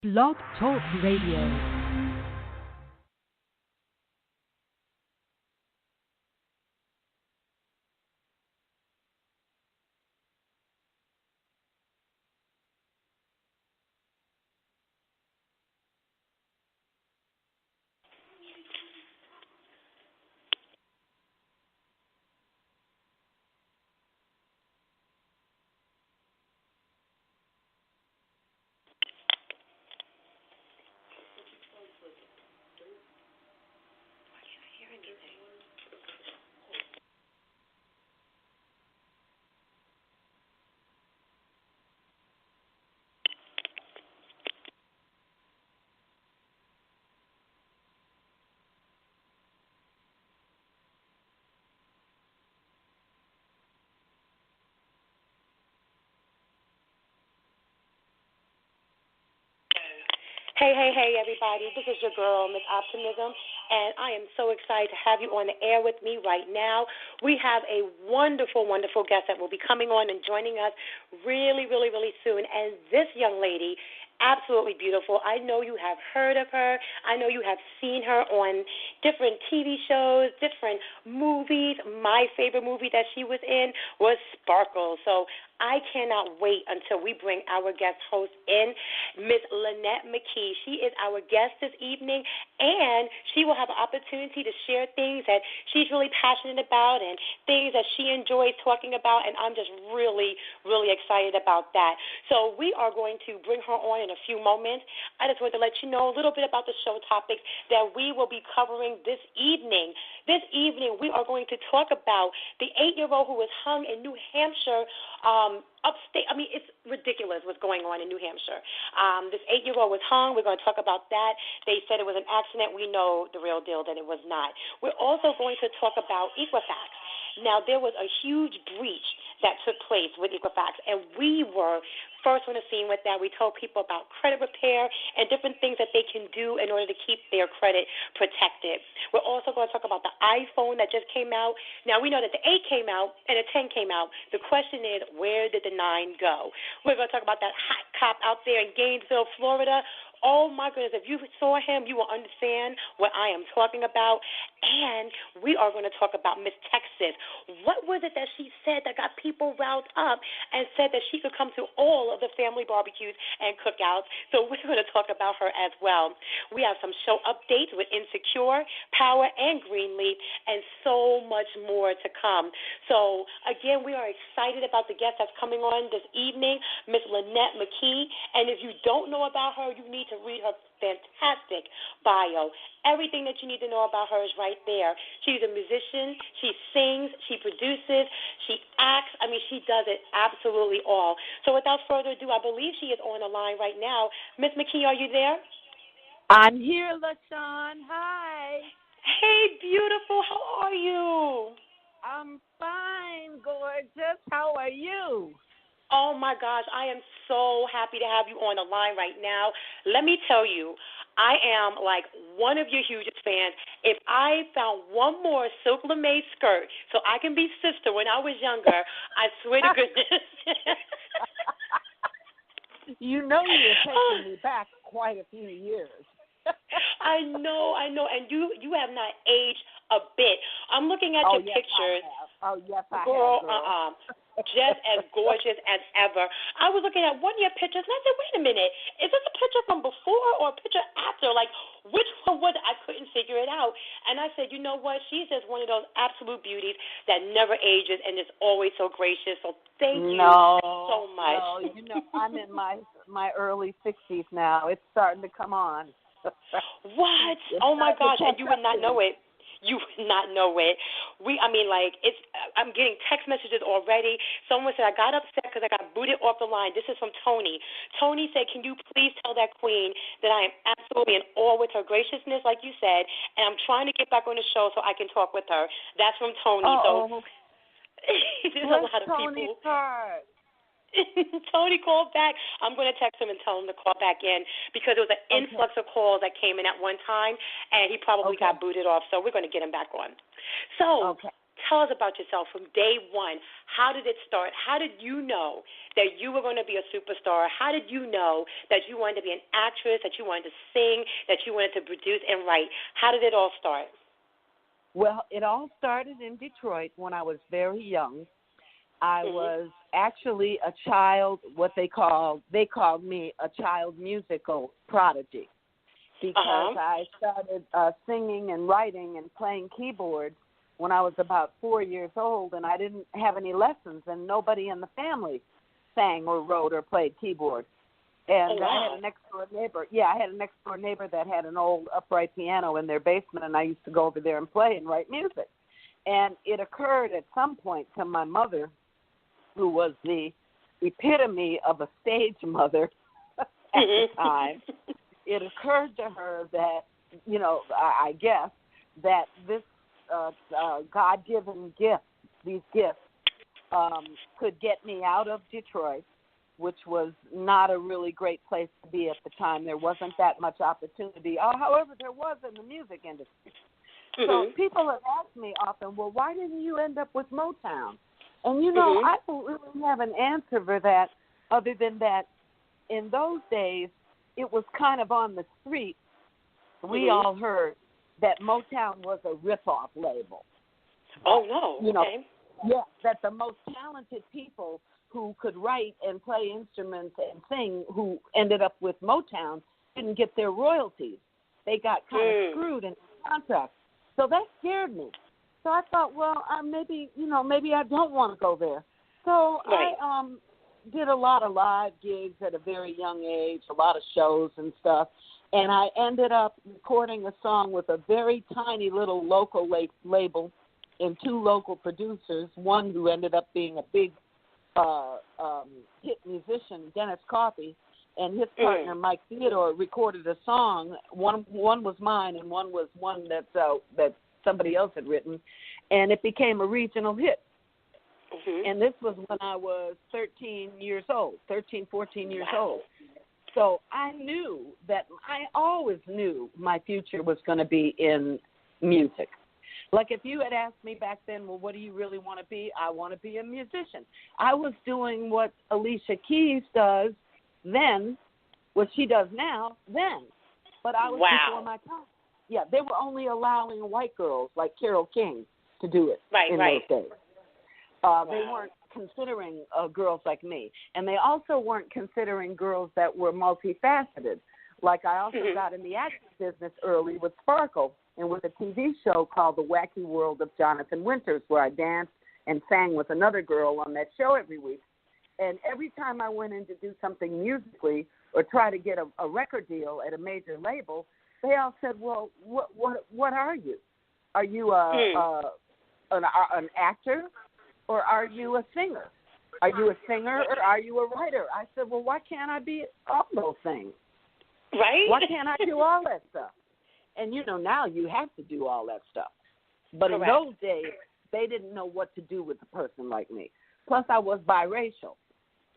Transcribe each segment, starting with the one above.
Blog Talk Radio. Hey, everybody. This is your girl, Miss OptimiZm, and I am so excited to have you on the air with me right now. We have a wonderful, wonderful guest that will be coming on and joining us really, really, really soon. And this young lady, absolutely beautiful. I know you have heard of her. I know you have seen her on different TV shows, different movies. My favorite movie that she was in was Sparkle. So I cannot wait until we bring our guest host in, Miss Lonette McKee. She is our guest this evening, and she will have an opportunity to share things that she's really passionate about and things that she enjoys talking about, and I'm just really, really excited about that. So we are going to bring her on in a few moments. I just want to let you know a little bit about the show topics that we will be covering this evening. This evening, we are going to talk about the 8-year-old who was hung in New Hampshire, upstate. I mean, it's ridiculous what's going on in New Hampshire. This 8-year-old was hung. We're going to talk about that. They said it was an accident. We know the real deal that it was not. We're also going to talk about Equifax. Now, there was a huge breach that took place with Equifax, and we were first on the scene with that. We told people about credit repair and different things that they can do in order to keep their credit protected. We're also going to talk about the iPhone that just came out. Now, we know that the 8 came out and the 10 came out. The question is, where did the 9 go? We're going to talk about that hot cop out there in Gainesville, Florida. Oh, my goodness, if you saw him, you will understand what I am talking about. And we are going to talk about Miss Texas. What was it that she said that got people riled up and said that she could come to all of the family barbecues and cookouts? So we're going to talk about her as well. We have some show updates with Insecure, Power, and Greenleaf, and so much more to come. So, again, we are excited about the guest that's coming on this evening, Miss Lonette McKee. And if you don't know about her, you need to read her fantastic bio. Everything that you need to know about her is right there. She's a musician. She sings. She produces. She acts. I mean, she does it absolutely all. So without further ado, I believe she is on the line right now. Miss McKee, are you there? I'm here, LaShawn. Hi. Hey, beautiful. How are you? I'm fine, gorgeous. How are you? Oh, my gosh, I am so happy to have you on the line right now. Let me tell you, I am like one of your hugest fans. If I found one more Silk Lame skirt so I can be sister when I was younger, I swear to goodness. You know you're taking me back quite a few years. I know, and you have not aged a bit. I'm looking at your pictures. Yes, I have. Girl, just as gorgeous as ever. I was looking at one of your pictures, and I said, wait a minute, is this a picture from before or a picture after? Like, which one was it? I couldn't figure it out. And I said, you know what? She's just one of those absolute beauties that never ages and is always so gracious. So thank you so much. No, you know, I'm in my early 60s now. It's starting to come on. What? Oh, my gosh, and you would not know it. You would not know it. I'm getting text messages already. Someone said, I got upset because I got booted off the line. This is from Tony. Tony said, can you please tell that queen that I am absolutely in awe with her graciousness, like you said, and I'm trying to get back on the show so I can talk with her. That's from Tony. Uh-oh. So there's a lot of Tony's people. heart. Tony called back. I'm going to text him and tell him to call back in because there was an influx of calls that came in at one time, and he probably got booted off. So we're going to get him back on. So Tell us about yourself from day one. How did it start? How did you know that you were going to be a superstar? How did you know that you wanted to be an actress, that you wanted to sing, that you wanted to produce and write? How did it all start? Well, it all started in Detroit when I was very young. I was actually a child, they called me a child musical prodigy, because I started singing and writing and playing keyboards when I was about 4 years old, and I didn't have any lessons, and nobody in the family sang or wrote or played keyboard. And I had a next-door neighbor. Yeah, I had a next-door neighbor that had an old upright piano in their basement, and I used to go over there and play and write music. And it occurred at some point to my mother, who was the epitome of a stage mother at the time. It occurred to her that, I guess, that this God-given gift, these gifts, could get me out of Detroit, which was not a really great place to be at the time. There wasn't that much opportunity. However, there was in the music industry. So people have asked me often, well, why didn't you end up with Motown? And, I don't really have an answer for that, other than that in those days it was kind of on the street. We all heard that Motown was a rip-off label. Oh, no. Okay. Yeah, that the most talented people who could write and play instruments and sing, who ended up with Motown, didn't get their royalties. They got kind of screwed in contracts. So that scared me. So I thought, well, maybe I don't want to go there. So I did a lot of live gigs at a very young age, a lot of shows and stuff. And I ended up recording a song with a very tiny little local label and two local producers, one who ended up being a big hit musician, Dennis Coffey, and his partner, Mike Theodore, recorded a song. One was mine, and one was one that somebody else had written, and it became a regional hit. And this was when I was 14 years old. So I always knew my future was going to be in music. Like if you had asked me back then, well, what do you really want to be? I want to be a musician. I was doing what Alicia Keys does then, what she does now then. But I was before my time. Yeah, they were only allowing white girls like Carole King to do it in those days. They weren't considering girls like me. And they also weren't considering girls that were multifaceted. Like I also got in the acting business early with Sparkle and with a TV show called The Wacky World of Jonathan Winters, where I danced and sang with another girl on that show every week. And every time I went in to do something musically or try to get a record deal at a major label, they all said, well, what are you? Are you an actor, or are you a singer? Are you a singer, or are you a writer? I said, well, why can't I be all those things? Right? Why can't I do all that stuff? And, now you have to do all that stuff. But in those days, they didn't know what to do with a person like me. Plus, I was biracial.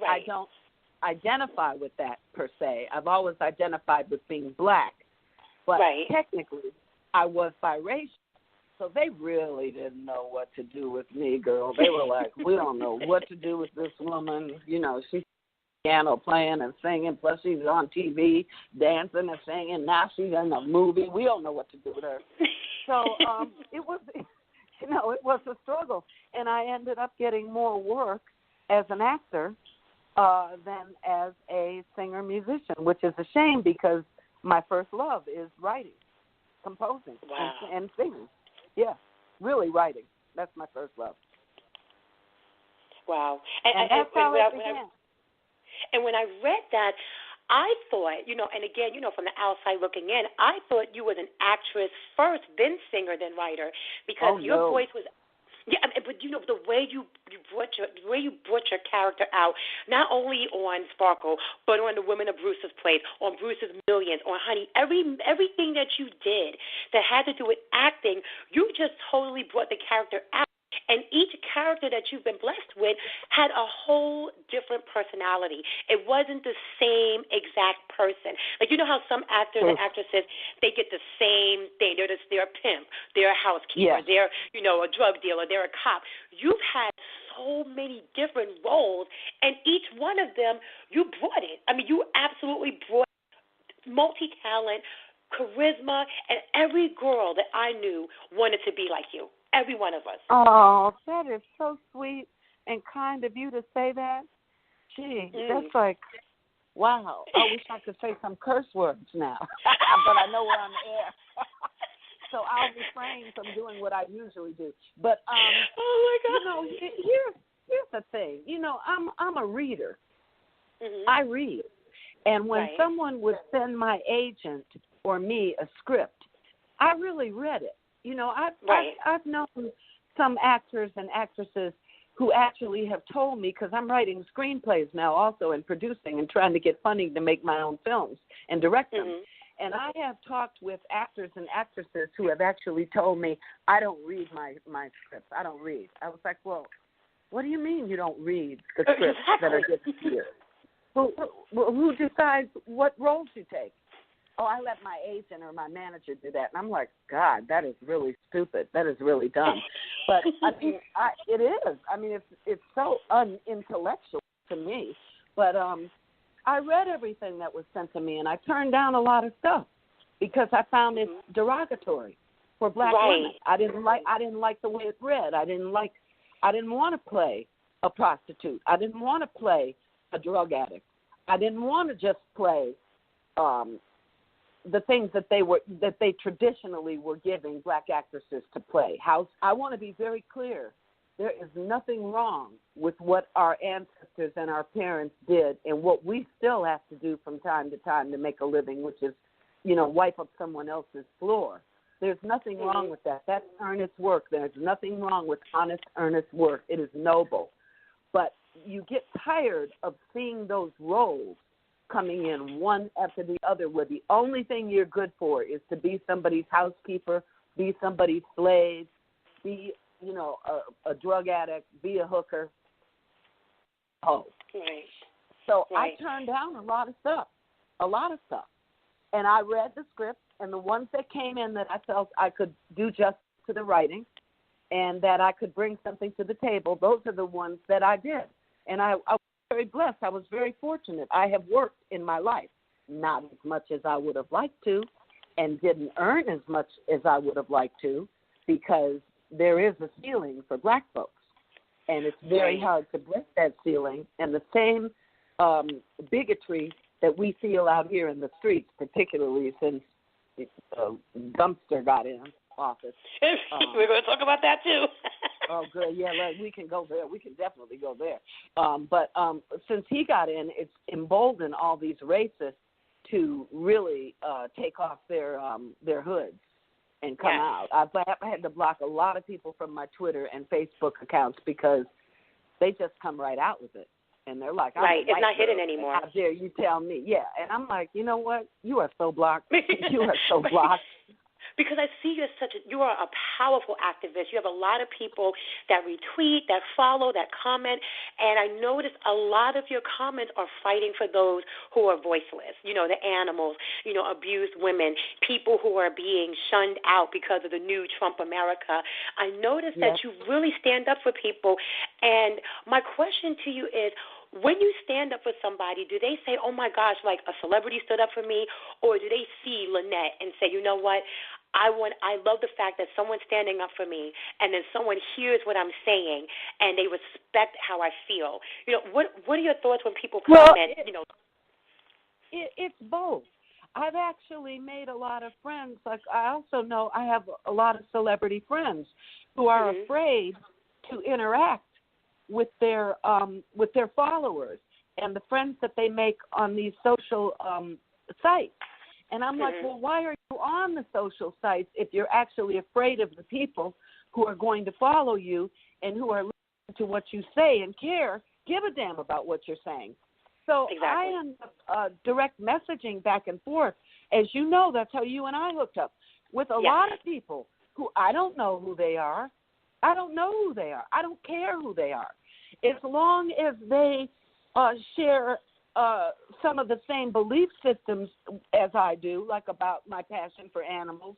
I don't identify with that, per se. I've always identified with being black. But technically, I was biracial. So they really didn't know what to do with me, girl. They were like, we don't know what to do with this woman. She's piano playing and singing, plus she's on TV dancing and singing. Now she's in a movie. We don't know what to do with her. So it was, it was a struggle. And I ended up getting more work as an actor than as a singer-musician, which is a shame because my first love is writing, composing, and singing. Yeah, really writing. That's my first love. Wow. And that's how it began. And when I read that, I thought, and again, from the outside looking in, I thought you was an actress first, then singer, then writer, because your voice was. Yeah, but the way you brought your character out, not only on Sparkle, but on the Women of Brewster's Place, on Brewster's Millions, on Honey, everything that you did that had to do with acting, you just totally brought the character out. And each character that you've been blessed with had a whole different personality. It wasn't the same exact person. Like, you know how some actors and actresses, they get the same thing. They're a pimp, they're a housekeeper, they're, a drug dealer, they're a cop. You've had so many different roles, and each one of them, you brought it. I mean, you absolutely brought multi-talent, charisma, and every girl that I knew wanted to be like you. Every one of us. Oh, that is so sweet and kind of you to say that. Gee, that's like, wow. I wish I could say some curse words now, but I know we're on the air. So I'll refrain from doing what I usually do. But oh my God. Here's the thing. I'm a reader. Mm-hmm. I read, and when someone would send my agent or me a script, I really read it. I've known some actors and actresses who actually have told me, because I'm writing screenplays now also and producing and trying to get funding to make my own films and direct them. Mm-hmm. And I have talked with actors and actresses who have actually told me, I don't read my scripts. I don't read. I was like, well, what do you mean you don't read the scripts that are given to you? Well, who decides what roles you take? Oh, I let my agent or my manager do that. And I'm like, God, that is really stupid. That is really dumb. But, I mean, it is. I mean, it's so unintellectual to me. But I read everything that was sent to me, and I turned down a lot of stuff because I found it derogatory for black women. I didn't like the way it read. I didn't want to play a prostitute. I didn't want to play a drug addict. I didn't want to just play the things that they traditionally were giving black actresses to play. I want to be very clear. There is nothing wrong with what our ancestors and our parents did and what we still have to do from time to time to make a living, which is, wipe up someone else's floor. There's nothing wrong with that. That's earnest work. There's nothing wrong with honest, earnest work. It is noble. But you get tired of seeing those roles coming in one after the other, where the only thing you're good for is to be somebody's housekeeper, be somebody's slave, be, a drug addict, be a hooker. Oh. Right. So I turned down a lot of stuff. And I read the script, and the ones that came in that I felt I could do justice to the writing and that I could bring something to the table, those are the ones that I did. And I was very blessed. I was very fortunate. I have worked in my life, not as much as I would have liked to, and didn't earn as much as I would have liked to, because there is a ceiling for black folks. And it's very hard to break that ceiling. And the same bigotry that we feel out here in the streets, particularly since Dumpster got in office. We're going to talk about that too. Oh, good. Yeah, we can go there. We can definitely go there. But since he got in, it's emboldened all these racists to really take off their hoods and come out. I had to block a lot of people from my Twitter and Facebook accounts because they just come right out with it. And they're like, it's not hidden anymore. How dare you tell me? Yeah. And I'm like, you know what? You are so blocked. You are so blocked. Because I see you are a powerful activist. You have a lot of people that retweet, that follow, that comment, and I notice a lot of your comments are fighting for those who are voiceless, the animals, abused women, people who are being shunned out because of the new Trump America. I notice that you really stand up for people, and my question to you is, when you stand up for somebody, do they say, oh, my gosh, like a celebrity stood up for me, or do they see Lonette and say, you know what, I love the fact that someone's standing up for me, and then someone hears what I'm saying, and they respect how I feel. What are your thoughts when people comment? It's both. I've actually made a lot of friends. Like, I also know I have a lot of celebrity friends who are afraid to interact with their followers and the friends that they make on these social sites. And I'm like, well, why are you on the social sites if you're actually afraid of the people who are going to follow you and who are listening to what you say and give a damn about what you're saying? So I end up direct messaging back and forth. As you know, that's how you and I hooked up with a lot of people who I don't know who they are. I don't know who they are. I don't care who they are. As long as they share some of the same belief systems as I do, like about my passion for animals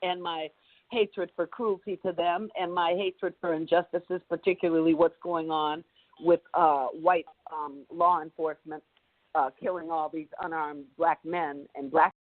and my hatred for cruelty to them and my hatred for injustices, particularly what's going on with white law enforcement killing all these unarmed black men and black